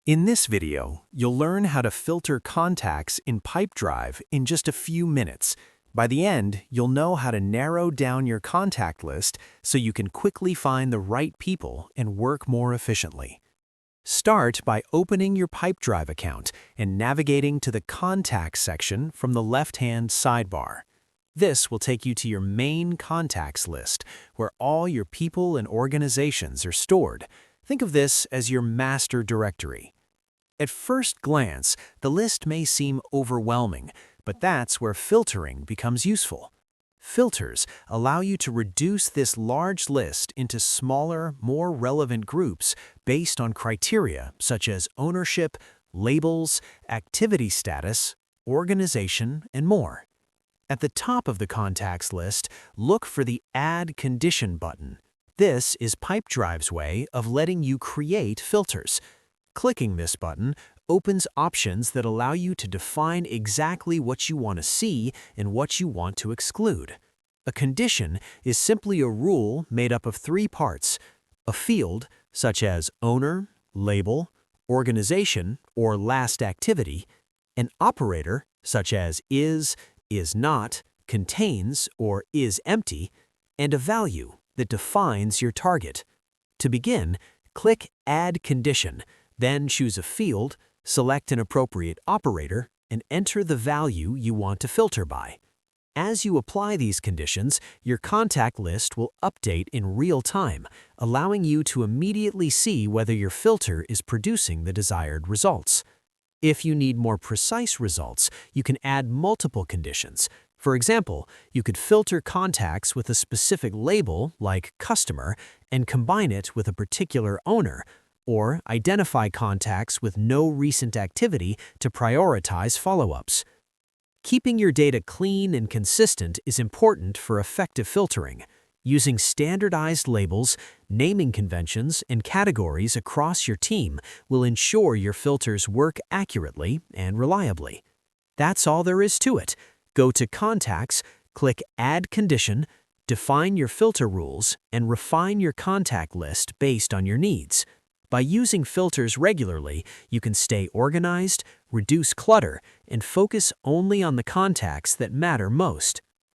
In this video, you'll learn how to filter contacts in Pipedrive in just a few minutes. By the end, you'll know how to narrow down your contact list so you can quickly find the right people and work more efficiently. Start by opening your Pipedrive account and navigating to the Contacts section from the left-hand sidebar. This will take you to your main contacts list, where all your people and organizations are stored. Think of this as your master directory. At first glance, the list may seem overwhelming, but that's where filtering becomes useful. Filters allow you to reduce this large list into smaller, more relevant groups based on criteria such as ownership, labels, activity status, organization, and more. At the top of the contacts list, look for the Add Condition button. This is Pipedrive's way of letting you create filters. Clicking this button opens options that allow you to define exactly what you want to see and what you want to exclude. A condition is simply a rule made up of three parts: a field, such as owner, label, organization, or last activity; an operator, such as is not, contains, or is empty; and a value that defines your target. To begin, click Add Condition, then choose a field, select an appropriate operator, and enter the value you want to filter by. As you apply these conditions, your contact list will update in real time, allowing you to immediately see whether your filter is producing the desired results. If you need more precise results, you can add multiple conditions. For example, you could filter contacts with a specific label, like customer, and combine it with a particular owner, or identify contacts with no recent activity to prioritize follow-ups. Keeping your data clean and consistent is important for effective filtering. Using standardized labels, naming conventions, and categories across your team will ensure your filters work accurately and reliably. That's all there is to it. Go to Contacts, click Add Condition, define your filter rules, and refine your contact list based on your needs. By using filters regularly, you can stay organized, reduce clutter, and focus only on the contacts that matter most.